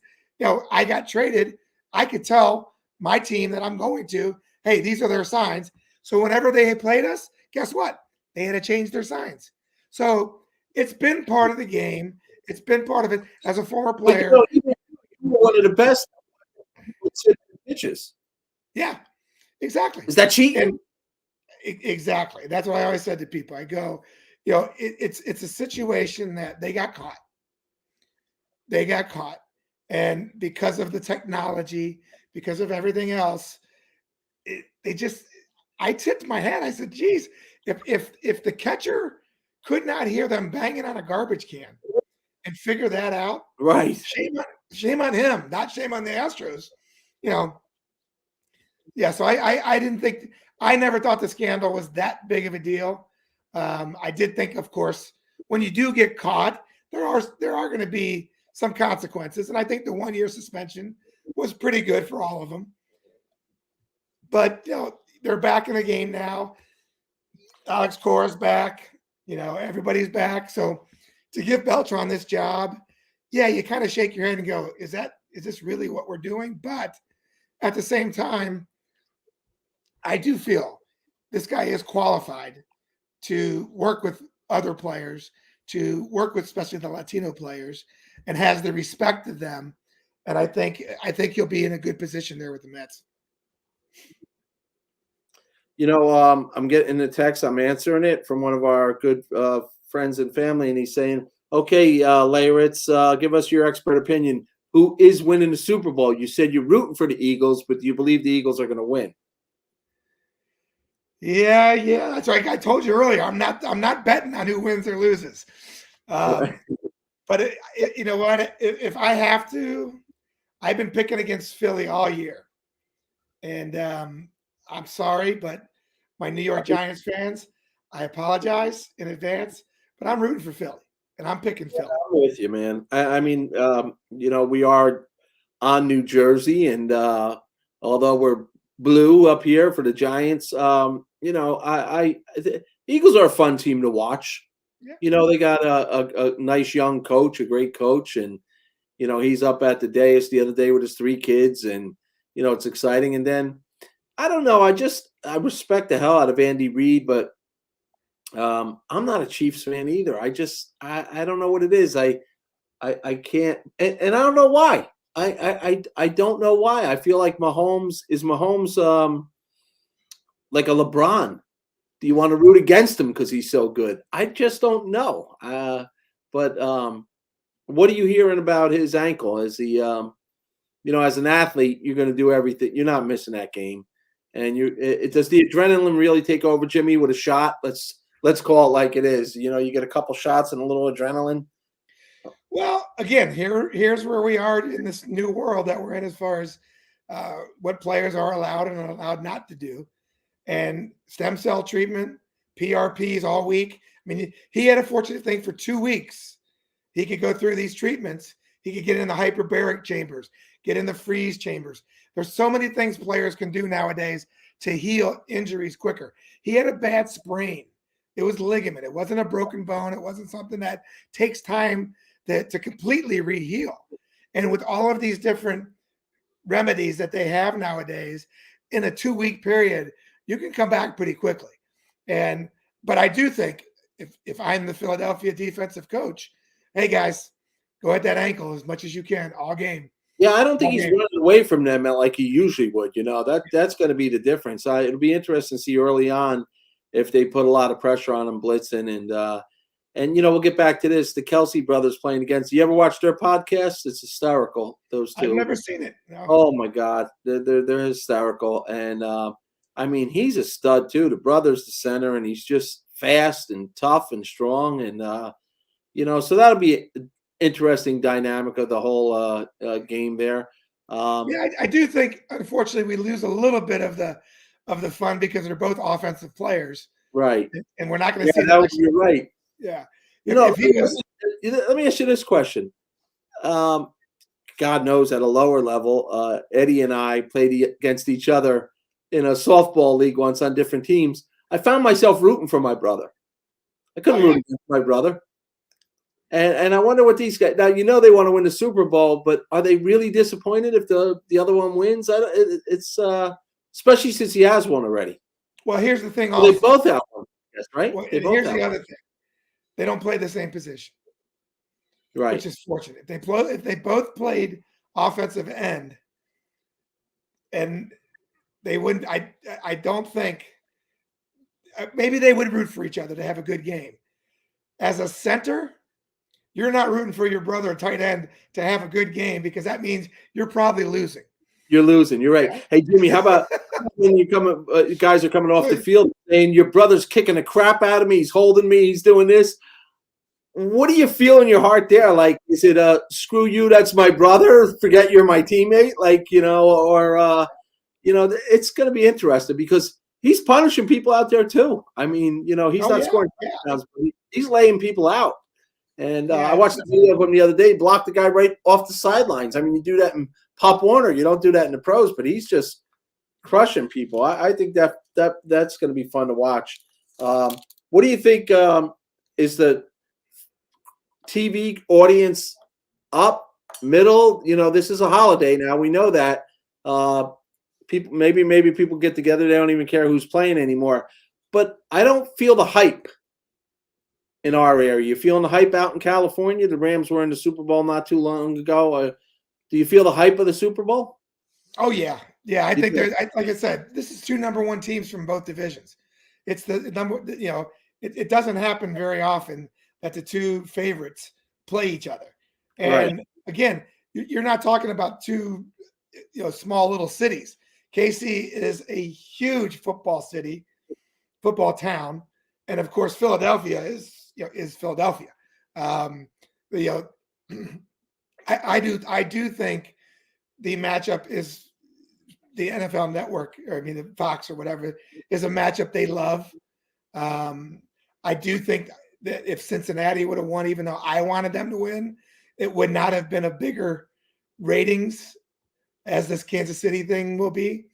I got traded. I could tell my team that I'm going to, hey, these are their signs. So whenever they played us, guess what? They had to change their signs. So it's been part of the game. It's been part of it as a former player. You were one of the best pitches. Yeah, exactly. Is that cheating? And exactly. That's what I always said to people. I go, it's a situation that they got caught. They got caught. And because of the technology, because of everything else, I tipped my hat. I said, geez, if the catcher could not hear them banging on a garbage can and figure that out, right? Shame on him, not shame on the Astros. Yeah. So I never thought the scandal was that big of a deal. I did think, of course, when you do get caught, there are going to be some consequences, and I think the 1-year suspension was pretty good for all of them. But they're back in the game now. Alex Cora's back. Everybody's back. So to give Beltran this job, yeah, you kind of shake your head and go, is this really what we're doing? But at the same time, I do feel this guy is qualified to work with other players, to work with especially the Latino players, and has the respect of them. And I think he'll be in a good position there with the Mets. I'm getting the text. I'm answering it from one of our good friends and family, and he's saying, okay, Laritz, give us your expert opinion. Who is winning the Super Bowl? You said you're rooting for the Eagles, but do you believe the Eagles are going to win? Yeah, that's right. I told you earlier, I'm not betting on who wins or loses. But you know what? If I have to, I've been picking against Philly all year, and I'm sorry, but my New York Giants fans, I apologize in advance, but I'm rooting for Philly, and I'm picking Philly. I'm with you, man. I mean, we are on New Jersey, and although we're blue up here for the Giants, the Eagles are a fun team to watch. Yeah. They got a nice young coach, a great coach, and he's up at the dais the other day with his 3 kids, and it's exciting. And then I don't know, I respect the hell out of Andy Reid, but I'm not a Chiefs fan either. I don't know what it is. I can't, and I don't know why. I don't know why. I feel like Mahomes like a LeBron. Do you want to root against him because he's so good? I just don't know. But what are you hearing about his ankle? Is he, as an athlete, you're going to do everything. You're not missing that game. And does the adrenaline really take over, Jimmy, with a shot? Let's call it like it is. You get a couple shots and a little adrenaline. Well, again, here's where we are in this new world that we're in as far as what players are allowed and allowed not to do. And stem cell treatment, PRPs all week. I mean, he had a fortunate thing for 2 weeks. He could go through these treatments. He could get in the hyperbaric chambers, get in the freeze chambers. There's so many things players can do nowadays to heal injuries quicker. He had a bad sprain. It was ligament. It wasn't a broken bone. It wasn't something that takes time to completely reheal. And with all of these different remedies that they have nowadays, in a 2-week period, you can come back pretty quickly. But I do think if I'm the Philadelphia defensive coach, hey guys, go at that ankle as much as you can all game. Yeah, I don't think he's running away from them like he usually would. That's going to be the difference. It'll be interesting to see early on if they put a lot of pressure on him blitzing, and we'll get back to this. The Kelsey brothers playing against. You ever watch their podcast? It's hysterical. Those two. I've never seen it. No. Oh my God, they're hysterical, and I mean he's a stud too. The brother's the center, and he's just fast and tough and strong, and so that'll be an interesting dynamic of the whole game there. I do think unfortunately we lose a little bit of the fun because they're both offensive players, right? And we're not going to see that. You're right. Yeah. Let me ask you this question. God knows at a lower level, Eddie and I played against each other in a softball league once on different teams. I found myself rooting for my brother. I couldn't root against my brother. And I wonder what these guys now. They want to win the Super Bowl, but are they really disappointed if the other one wins? It's especially since he has one already. Well, here's the thing. They both have one, yes, right? Well, here's the other thing. They don't play the same position, right? Which is fortunate. If they both played offensive end, and they wouldn't. I don't think. Maybe they would root for each other to have a good game. As a center, you're not rooting for your brother, tight end, to have a good game because that means you're probably losing. You're losing. You're right. Hey, Jimmy, how about when you guys are coming off the field saying your brother's kicking the crap out of me, he's holding me, he's doing this? What do you feel in your heart there? Like, is it screw you, that's my brother, forget you're my teammate? Like, or it's going to be interesting because he's punishing people out there too. I mean, he's not scoring touchdowns, but he's laying people out. And I watched the video of him the other day, blocked the guy right off the sidelines. I mean, you do that in Pop Warner. You don't do that in the pros, but he's just crushing people. I think that's going to be fun to watch. What do you think is the TV audience up, middle? This is a holiday now. We know that. People maybe people get together. They don't even care who's playing anymore. But I don't feel the hype in our area. You feeling the hype out in California? The Rams were in the Super Bowl not too long ago. Do you feel the hype of the Super Bowl? Oh yeah. I think like I said, this is 2 number 1 teams from both divisions. It's the number. It doesn't happen very often that the 2 favorites play each other. And again, you're not talking about 2 small little cities. KC is a huge football city, football town, and of course Philadelphia is Philadelphia. I do think the matchup is the NFL Network, or the Fox or whatever, is a matchup they love. I do think that if Cincinnati would have won, even though I wanted them to win, it would not have been a bigger ratings as this Kansas City thing will be.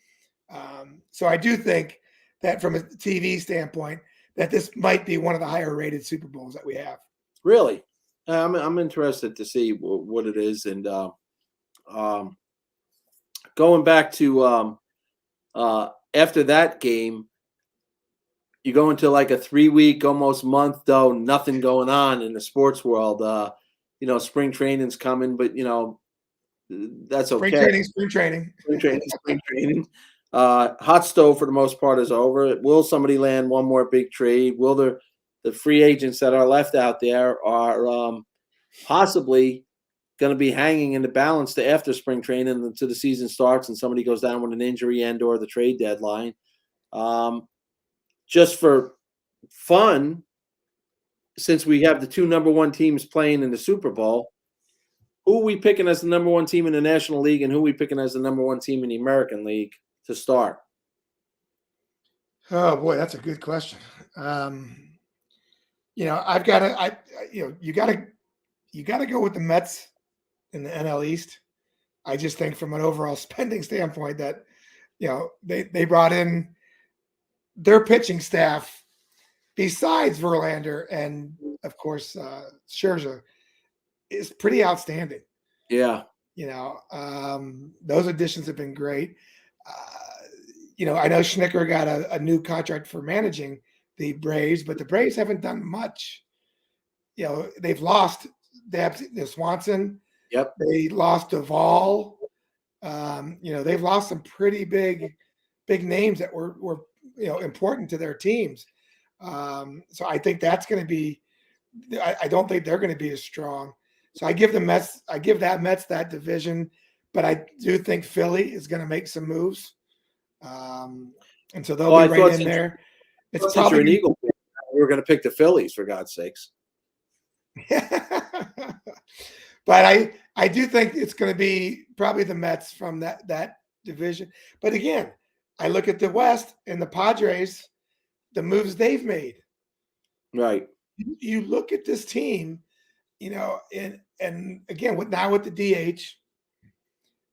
So I do think that from a TV standpoint, that this might be one of the higher rated Super Bowls that we have. Really? I'm interested to see what it is. And going back to after that game, you go into like a 3-week, almost month, though, nothing going on in the sports world. Spring training's coming, but, that's okay. Spring training. Hot stove for the most part is over. Will somebody land one more big trade? Will the free agents that are left out there are possibly going to be hanging in the balance to after spring training until the season starts and somebody goes down with an injury and or the trade deadline? Just for fun, since we have the 2 number 1 teams playing in the Super Bowl, Who are we picking as the number one team in the National League, and who are we picking as the number one team in the American League to start? Oh boy, that's a good question. I've got to, you got to go with the Mets in the NL East. I just think from an overall spending standpoint that, they brought in their pitching staff besides Verlander and of course Scherzer is pretty outstanding. Yeah. Those additions have been great. I know Schnicker got a new contract for managing the Braves, but the Braves haven't done much. They've lost Swanson. Yep. They lost Duvall. They've lost some pretty big names that were important to their teams. So I think that's going to be. I don't think they're going to be as strong. So I give the Mets. I give that Mets that division, but I do think Philly is going to make some moves. And so they'll be right in there. It's probably an Eagle. We were going to pick the Phillies, for God's sakes. But I do think it's going to be probably the Mets from that division. But again, I look at the West and the Padres, the moves they've made. Right. You look at this team, and again with the DH,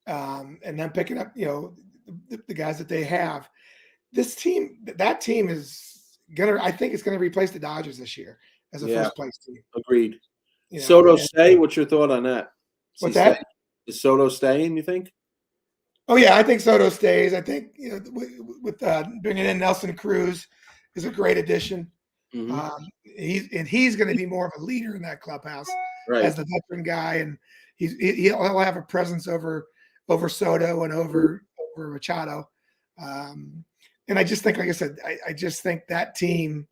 and then picking up, the guys that they have. That team is I think it's gonna replace the Dodgers this year as a first place team. Agreed. Soto stay? What's your thought on that? What's that? Is Soto staying, you think? Oh yeah, I think Soto stays. I think with bringing in Nelson Cruz is a great addition. Mm-hmm. He's going to be more of a leader in that clubhouse as the veteran guy, and he'll have a presence over Soto and over Machado. And I just think, like I said, I just think that team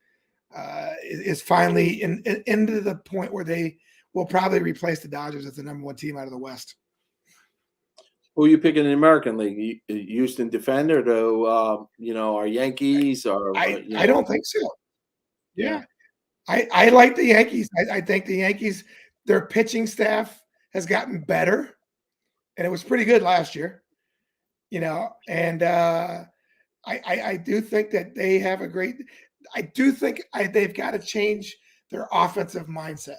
is finally into the point where they will probably replace the Dodgers as the number one team out of the West. Who are you picking in the American League? Houston Defender to our Yankees? Or I don't think so. Yeah. I like the Yankees. I think the Yankees, their pitching staff has gotten better, and it was pretty good last year. And I do think that they have a great. I do think they've got to change their offensive mindset.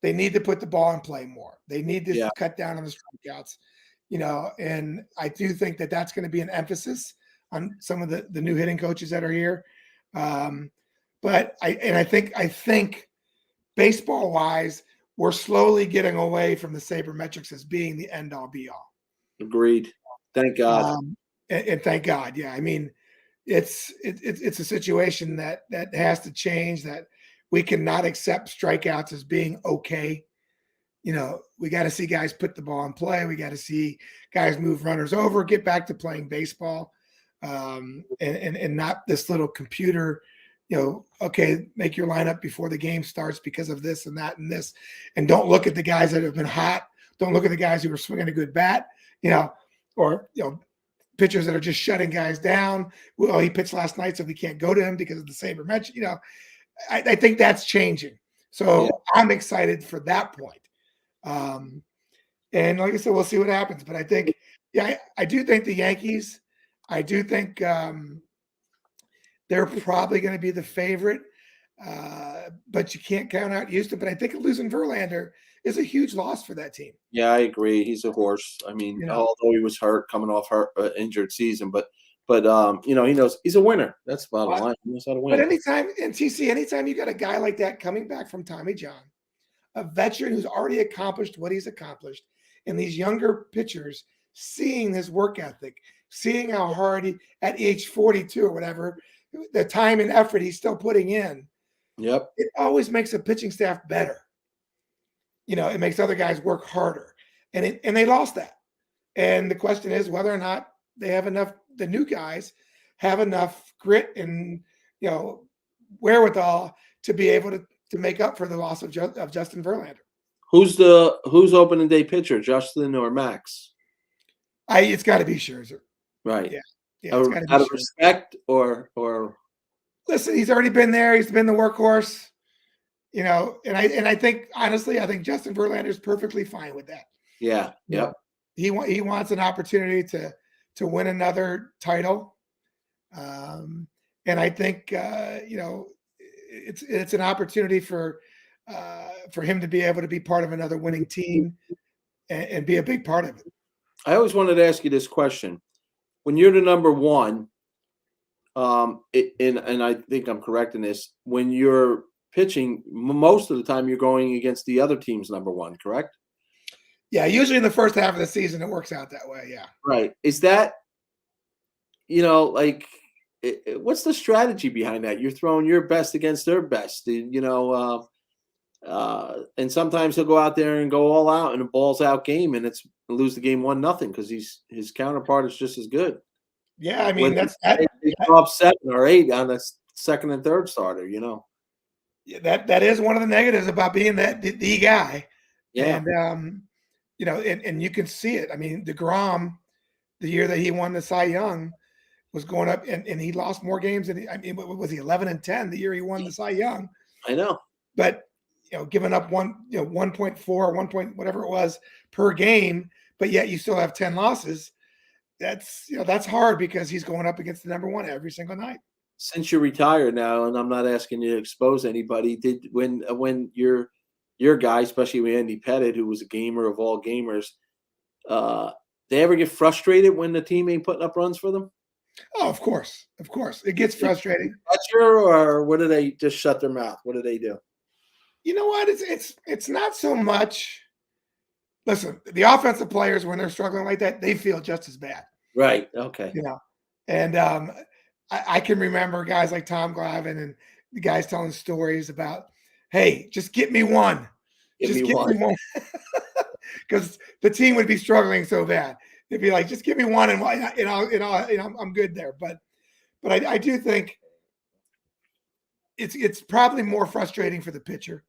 They need to put the ball in play more. They need to cut down on the strikeouts. And I do think that that's going to be an emphasis on some of the new hitting coaches that are here. But I think baseball wise, we're slowly getting away from the sabermetrics as being the end all be all. Agreed. Thank God. And thank God. Yeah. I mean, it's a situation that has to change, that we cannot accept strikeouts as being okay. We got to see guys put the ball in play. We got to see guys move runners over, get back to playing baseball, and not this little computer, okay, make your lineup before the game starts because of this and that and this. And don't look at the guys that have been hot. Don't look at the guys who are swinging a good bat, or pitchers that are just shutting guys down. Well, he pitched last night, so we can't go to him because of the sabermetric. I think that's changing. So I'm excited for that point. And like I said, we'll see what happens. But I think, I do think the Yankees, I do think they're probably going to be the favorite. But you can't count out Houston. But I think losing Verlander is a huge loss for that team. Yeah, I agree. He's a horse. I mean, although he was hurt, coming off injured season, but he knows he's a winner. That's the bottom line. He knows how to win. But anytime you got a guy like that coming back from Tommy John, a veteran who's already accomplished what he's accomplished, and these younger pitchers seeing his work ethic, seeing how hard he, at age 42 or whatever, the time and effort he's still putting in. Yep. It always makes a pitching staff better. It makes other guys work harder. And they lost that. And the question is whether or not they have enough, the new guys have enough grit and, wherewithal to be able to make up for the loss of Justin Verlander. Who's opening day pitcher, Justin or Max? It's got to be Scherzer. Right. Yeah. It's gotta be out of respect or. Listen, he's already been there. He's been the workhorse. and I think honestly, I think Justin Verlander is perfectly fine with that. Yeah. Yep. He wants an opportunity to win another title, and I think it's an opportunity for him to be able to be part of another winning team and be a big part of it. I always wanted to ask you this question: when you're the number one, and I think I'm correct in this, when you're pitching, most of the time you're going against the other team's number one, correct? Yeah, usually in the first half of the season, it works out that way. Yeah. Right. Is that, like, what's the strategy behind that? You're throwing your best against their best, and sometimes he'll go out there and go all out in a balls out game, and lose the game 1-0 because his counterpart is just as good. Yeah, I mean they throw up 7 or 8 on the second and third starter. That is one of the negatives about being the guy. Yeah. And and you can see it. I mean, DeGrom, the year that he won the Cy Young, was going up, and he lost more games than what was he, 11-10 the year he won the Cy Young? I know. But giving up 1.4, 1 point whatever it was per game, but yet you still have 10 losses. That's hard because he's going up against the number one every single night. Since you're retired now, and I'm not asking you to expose anybody, when your guy, especially with Andy Pettit, who was a gamer of all gamers, they ever get frustrated when the team ain't putting up runs for them? Oh, of course, it gets frustrating. Or what do they just shut their mouth? What do they do? You know what? It's not so much. Listen, the offensive players, when they're struggling like that, they feel just as bad. Right. Okay. And I can remember guys like Tom Glavine and the guys telling stories about, hey, just get me one. Just give me one. Because the team would be struggling so bad. They'd be like, just give me one and I'm good there. But I do think it's probably more frustrating for the pitcher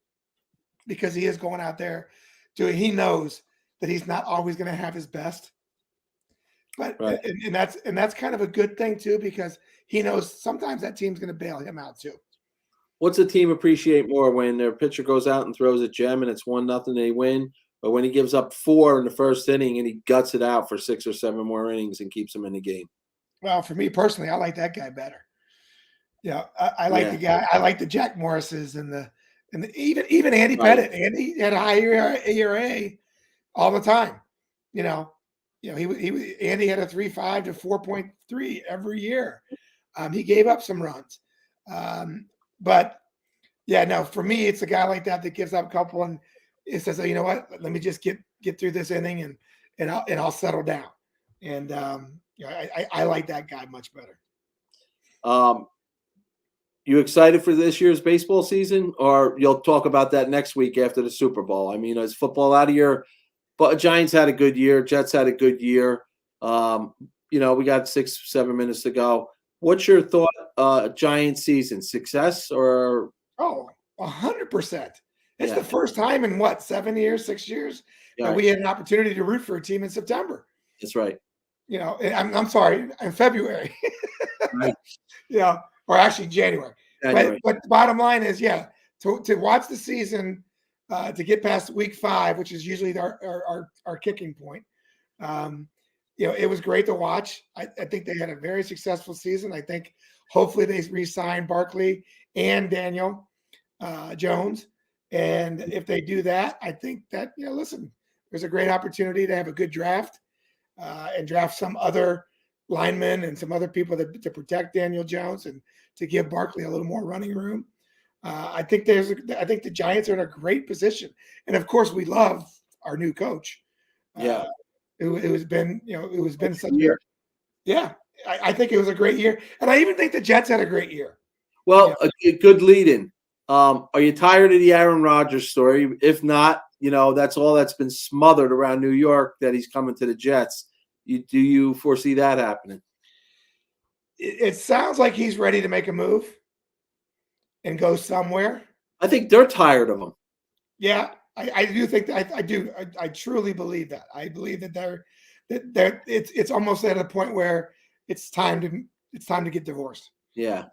because he is going out there he knows that he's not always going to have his best. But right. and that's kind of a good thing too, because he knows sometimes that team's going to bail him out too. What's the team appreciate more, when their pitcher goes out and throws a gem and it's 1-0 they win, or when he gives up 4 in the first inning and he guts it out for 6 or 7 more innings and keeps them in the game? Well, for me personally, I like that guy better. I like the guy. I like the Jack Morrises and even Andy Pettit. Andy had a high ERA all the time. Andy had a 3.5 to 4.3 every year. He gave up some runs. But yeah, no, for me, it's a guy like that gives up a couple and it says, you know what, let me just get through this inning and I'll settle down. And I like that guy much better. You excited for this year's baseball season, or you'll talk about that next week after the Super Bowl? I mean, is football out of your? But Giants had a good year. Jets had a good year. We got 6-7 minutes to go. What's your thought? Giants season success or? 100%. It's the first time in 6 years that we had an opportunity to root for a team in September. That's right. I'm sorry, in February. Right. Or actually January. But the bottom line is, to watch the season, to get past week 5, which is usually our kicking point. It was great to watch. I think they had a very successful season. I think hopefully they re-sign Barkley and Daniel Jones. And if they do that, I think that, listen, there's a great opportunity to have a good draft and draft some other linemen and some other people to protect Daniel Jones and to give Barkley a little more running room. I think the Giants are in a great position. And of course, we love our new coach. It was been such a year. Yeah, I think it was a great year. And I even think the Jets had a great year. Well, a good lead-in. Are you tired of the Aaron Rodgers story? If not, that's all that's been smothered around New York, that he's coming to the Jets. Do you foresee that happening? It sounds like he's ready to make a move and go somewhere. I think they're tired of him. Yeah, I do think that. I do. I truly believe that. I believe that it's almost at a point where it's time to get divorced. Yeah.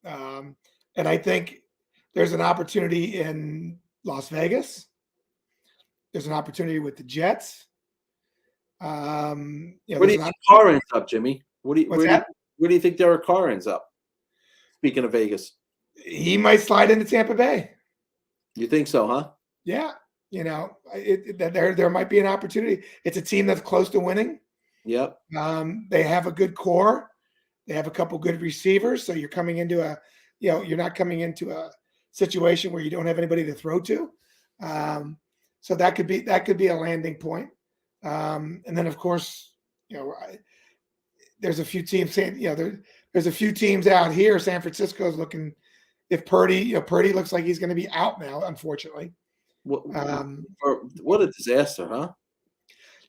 And I think, There's an opportunity in Las Vegas. There's an opportunity with the Jets. Where do you think Carr ends up, Jimmy? Where do you think Derek Carr ends up? Speaking of Vegas, he might slide into Tampa Bay. You think so, huh? Yeah, there might be an opportunity. It's a team that's close to winning. Yep. They have a good core. They have a couple good receivers. So you're coming into you're not coming into a situation where you don't have anybody to throw to. So that could be a landing point. And then of course, there's a few teams saying, there's a few teams out here. San Francisco is looking, if Purdy looks like he's going to be out now, unfortunately. What a disaster, huh?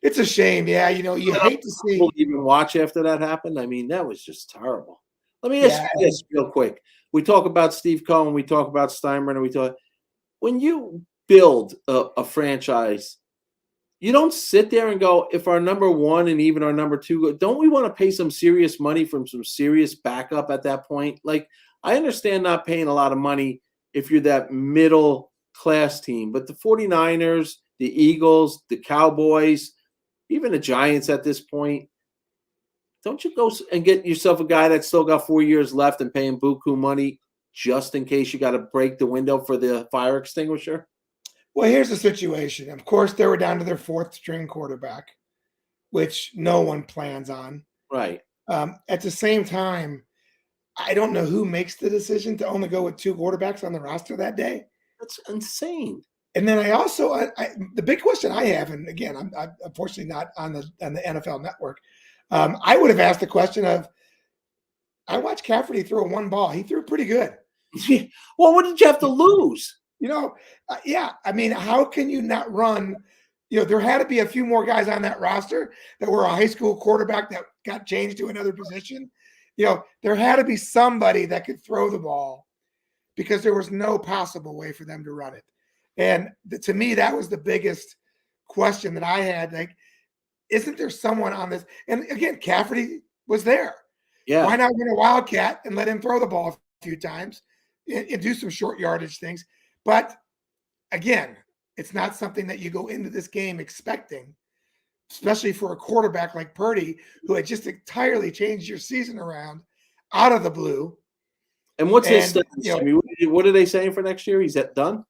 It's a shame. Yeah. You hate to see. Even watch after that happened. I mean, that was just terrible. Let me ask you this real quick. We talk about Steve Cohen, we talk about Steinbrenner, when you build a franchise, you don't sit there and go, if our number one and even our number two go, don't we want to pay some serious money from some serious backup at that point? Like, I understand not paying a lot of money if you're that middle class team, but the 49ers, the Eagles, the Cowboys, even the Giants at this point, don't you go and get yourself a guy that's still got 4 years left and pay him buku money just in case you got to break the window for the fire extinguisher? Well, here's the situation. Of course, they were down to their fourth string quarterback, which no one plans on. Right. At the same time, I don't know who makes the decision to only go with two quarterbacks on the roster that day. That's insane. And then the big question I have, and again, I'm unfortunately not on the NFL Network. I would have asked the question of, I watched Cafferty throw one ball. He threw pretty good. Well, what did you have to lose? Yeah. I mean, how can you not run? There had to be a few more guys on that roster that were a high school quarterback that got changed to another position. There had to be somebody that could throw the ball because there was no possible way for them to run it. And to me, that was the biggest question that I had. Like, isn't there someone on this? And again, Cafferty was there. Yeah. Why not run a Wildcat and let him throw the ball a few times and do some short yardage things? But again, it's not something that you go into this game expecting, especially for a quarterback like Purdy, who had just entirely changed your season around out of the blue. And what's his status? I mean, what are they saying for next year? He's done?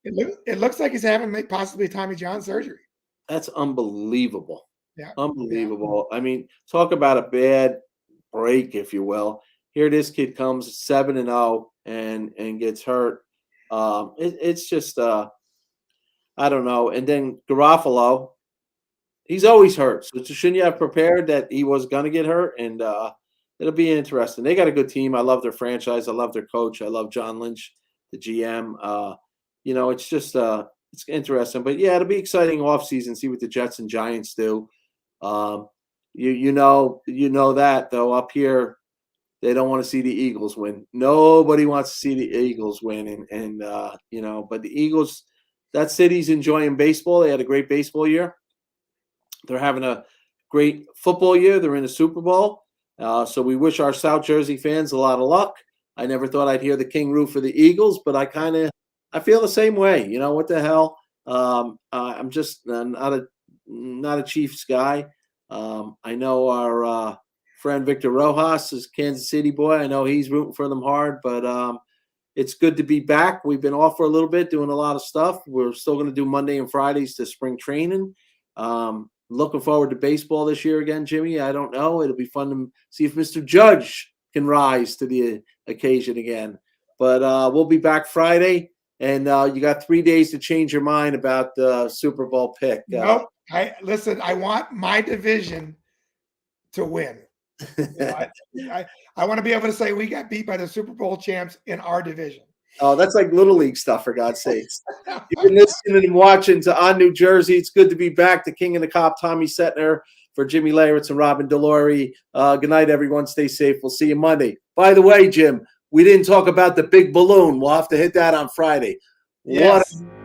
It looks like he's having possibly Tommy John surgery. That's unbelievable. Yeah. Unbelievable. Yeah. I mean, talk about a bad break, if you will. Here this kid comes 7-0 and gets hurt. It's just I don't know. And then Garofalo, he's always hurt. So shouldn't you have prepared that he was going to get hurt? And it'll be interesting. They got a good team. I love their franchise. I love their coach. I love John Lynch, the GM. It's just it's interesting. But yeah, it'll be exciting offseason. See what the Jets and Giants do. You know that though up here. They don't want to see the Eagles win. Nobody wants to see the Eagles win. But the Eagles, that city's enjoying baseball. They had a great baseball year. They're having a great football year. They're in the Super Bowl. So we wish our South Jersey fans a lot of luck. I never thought I'd hear the King root for the Eagles, but I feel the same way. What the hell? I'm just not a Chiefs guy. I know our friend Victor Rojas is Kansas City boy. I know he's rooting for them hard, but it's good to be back. We've been off for a little bit doing a lot of stuff. We're still going to do Monday and Fridays to spring training. Looking forward to baseball this year again, Jimmy. I don't know. It'll be fun to see if Mr. Judge can rise to the occasion again. But we'll be back Friday, and you got 3 days to change your mind about the Super Bowl pick. Nope. I want my division to win. I want to be able to say we got beat by the Super Bowl champs in our division. Oh, that's like Little League stuff, for God's sakes. You've been listening and watching to On New Jersey. It's good to be back. The King and the Cop, Tommy Setner, for Jimmy Laritz and Robin Delory. Good night, everyone. Stay safe. We'll see you Monday. By the way, Jim, we didn't talk about the big balloon. We'll have to hit that on Friday. Yes. What